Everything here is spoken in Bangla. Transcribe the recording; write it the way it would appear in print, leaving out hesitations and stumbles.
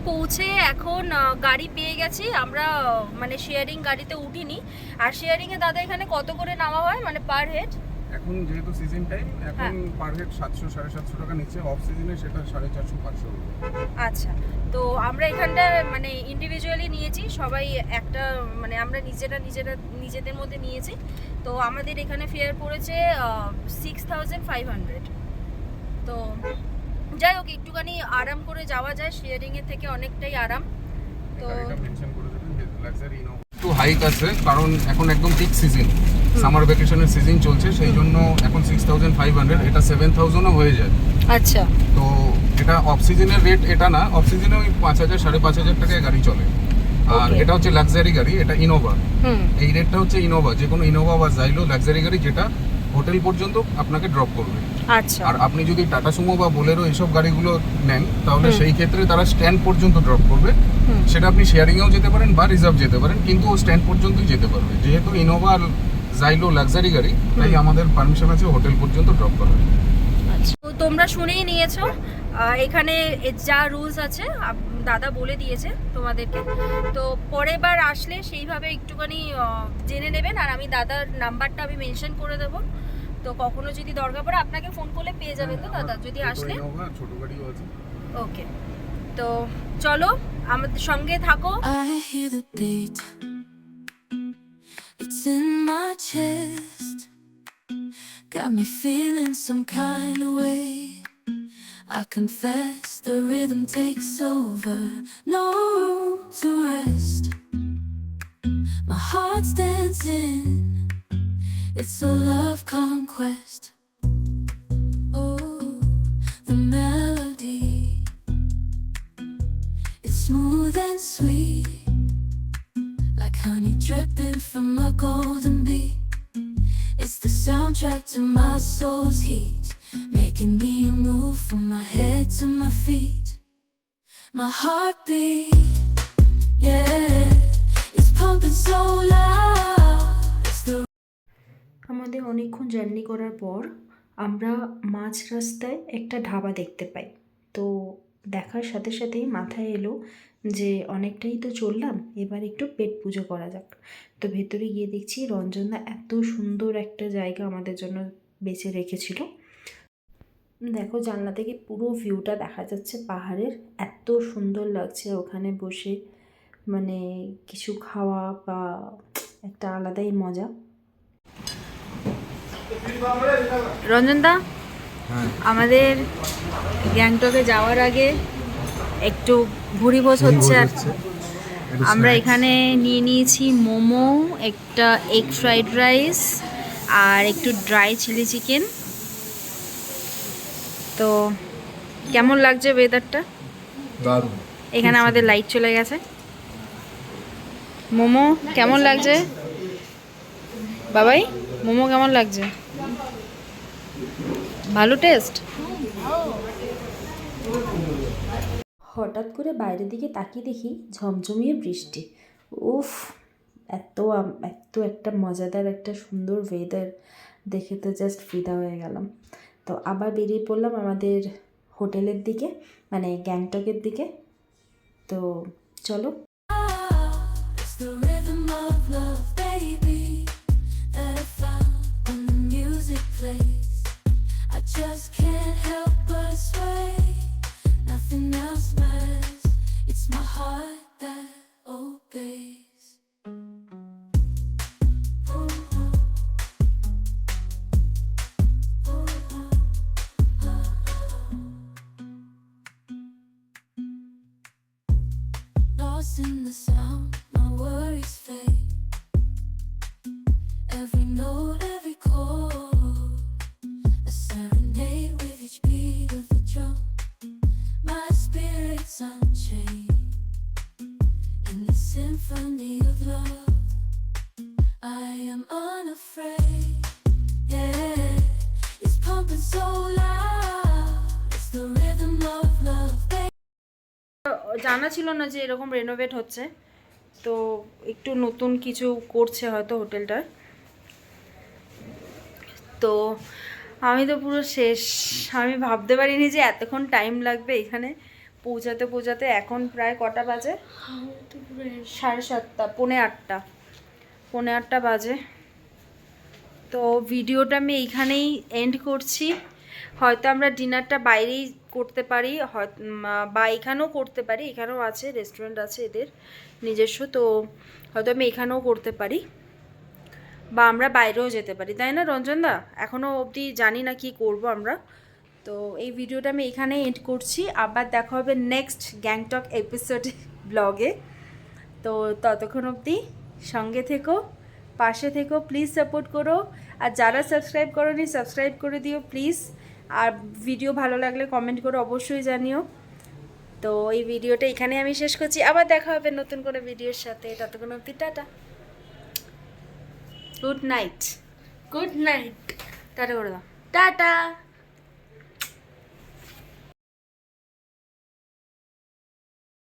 পৌঁছে এখন গাড়ি পেয়ে গেছি আমরা, মানে শেয়ারিং গাড়িতে উঠিনি। আর শেয়ারিংয়ে দাদা এখানে কত করে নেওয়া হয় মানে পার হেড? এখন যেহেতু সিজন টাইম, এখন পার হেড 700-750 টাকা নিচে, অফ সিজনে সেটা 450-500 টাকা। আচ্ছা, তো আমরা এখানটা মানে ইন্ডিভিজুয়ালি নিয়েছি সবাই, একটা মানে আমরা নিজেদের মধ্যে নিয়েছি। তো আমাদের এখানে ফেয়ার পড়েছে 6500। তো যাই হোক, একটুখানি আরাম করে যাওয়া যায়, শেয়ারিংয়ের থেকে অনেকটাই আরাম। তো এটা মেনশন করে দেবেন লাক্সারি ইনোভা একটু হাইক আছে, কারণ এখন একদম পিক সিজন, সামার ভ্যাকেশনের সিজন চলছে, সেই জন্য এখন 6500, এটা 7000ও হয়ে যায়। আচ্ছা, তো এটা অফ সিজনের রেট এটা না, অফ সিজনে ওই 5000-5500 টাকায় গাড়ি চলে। আর এটা হচ্ছে লাক্সারি গাড়ি, এটা ইনোভা। এই রেটটা হচ্ছে ইনোভা, যে কোনো ইনোভা বা জাইলো লাক্সারি গাড়ি, যেটা হোটেল পর্যন্ত আপনাকে ড্রপ করবে। আচ্ছা। আর আপনি যদি টাটা সুমো বা বোলেরো এইসব গাড়িগুলো নেন, তাহলে সেই ক্ষেত্রে তারা স্ট্যান্ড পর্যন্ত ড্রপ করবে। সেটা আপনি শেয়ারিংয়েও যেতে পারেন বা রিজার্ভ যেতে পারেন, কিন্তু স্ট্যান্ড পর্যন্তই যেতে পারবে। যেহেতু ইনোভা আর জাইলো লাক্সারি গাড়ি, তাই আমাদের পারমিশন আছে হোটেল পর্যন্ত ড্রপ করার। তো তোমরা শুনেই নিয়েছো, এখানে যা রুলস আছে দাদা বলে দিয়েছে তোমাদেরকে। তো পরের বার আসলে সেইভাবে একটুখানি জেনে নেবেন। আর আমি দাদার নাম্বারটা আমি মেনশন করে দেবো, তো কখনো যদি দরকার পড়ে আপনাকে ফোন করলে পেয়ে যাবেন তো দাদা যদি আসলে। ছোট গাড়িও আছে। ওকে, তো চলো আমাদের সঙ্গে থাকো। I hear the beat, it's in my chest, got me feeling some kind of way. I confess the rhythm takes over, no room to rest. My heart's dancing, it's a love conquest. Oh, the melody, it's smooth and sweet, like honey dripping from a golden bee. It's the soundtrack to my soul's heat, making me move from my head to my feet. My heartbeat, yeah, it's pumping so loud. It's the আমাদের অনেকক্ষণ জার্নি করার পর আমরা মাঝ রাস্তায় একটা ধাবা দেখতে পাই। তো দেখার সাথে সাথেই মাথায় এলো যে অনেকটাই তো চললাম, এবার একটু পেট পুজো করা যাক। তো ভেতরে গিয়ে দেখছি রঞ্জনদা এত সুন্দর একটা জায়গা আমাদের জন্য বেছে রেখেছিল। দেখো জানলা থেকে পুরো ভিউটা দেখা যাচ্ছে পাহাড়ের, এত সুন্দর লাগছে ওখানে বসে, মানে কিছু খাওয়া বা একটা আলাদাই মজা। রঞ্জনদা, আমাদের গ্যাংটকে যাওয়ার আগে একটু ভুরিভোজ হচ্ছে। আর আমরা এখানে নিয়ে নিয়েছি মোমো, একটা এগ ফ্রাইড রাইস আর একটু ড্রাই চিলি চিকেন। তো কেমন লাগছে ওয়েদারটা? দারুণ। এখানে আমাদের লাইট চলে গেছে। মোমো কেমন লাগছে বাবাই? মোমো কেমন লাগছে? ভালো টেস্ট। হঠাৎ করে বাইরের দিকে তাকিয়ে দেখি ঝমঝমিয়ে বৃষ্টি। উফ, এত একটা মজাদার একটা সুন্দর ওয়েদার দেখে তো জাস্ট ফিদা হয়ে গেলাম। তো আবার বেরিয়ে পড়লাম আমাদের হোটেলের দিকে, মানে গ্যাংটকের দিকে। তো চলো। It's the rhythm of love, baby, that I found when the music plays. I just can't help but sway. Nothing else matters. It's my heart that obeys. Lost in the sound, my worries fade. Every note, every chord, a serenade with each beat of the drum. My spirit's unchained in the symphony of love. I am unafraid, yeah, it's pumping so loud. It's the rhythm of love, baby. জানা ছিল না যে এরকম রেনোভেট হচ্ছে, তো একটু নতুন কিছু করছে হয়তো হোটেলটার। তো আমি তো পুরো শেষ, আমি ভাবতে পারিনি যে এতক্ষণ টাইম লাগবে এখানে পৌঁছাতে পৌঁছাতে এখন প্রায় কটা বাজে? 7:30, 7:45, 8:45 বাজে। তো ভিডিওটা আমি এইখানেই এন্ড করছি। হয়তো আমরা ডিনারটা বাইরেই করতে পারি, বা এখানেও করতে পারি, এখানেও আছে, রেস্টুরেন্ট আছে এদের নিজস্ব, তো হয়তো আমি এখানেও করতে পারি বা আমরা বাইরেও যেতে পারি, তাই না রঞ্জনদা? এখনও অবধি জানি না কি করব আমরা। তো এই ভিডিওটা আমি এখানেই এন্ড করছি, আবার দেখা হবে নেক্সট গ্যাংটক এপিসোডে, ব্লগে। তো ততক্ষণ অবধি সঙ্গে থেকো, পাশে থেকো, প্লিজ সাপোর্ট করো। আর যারা সাবস্ক্রাইব করোনি সাবস্ক্রাইব করে দিও প্লিজ। আর ভিডিও ভালো লাগলে কমেন্ট করে অবশ্যই জানিও। তো এই ভিডিওটা এখানে আমি শেষ করছি, আবার দেখা হবে নতুন কোনো ভিডিওর সাথে। ততক্ষণ অবধি tata, good night. Good night, tata করে দাও। টাটা।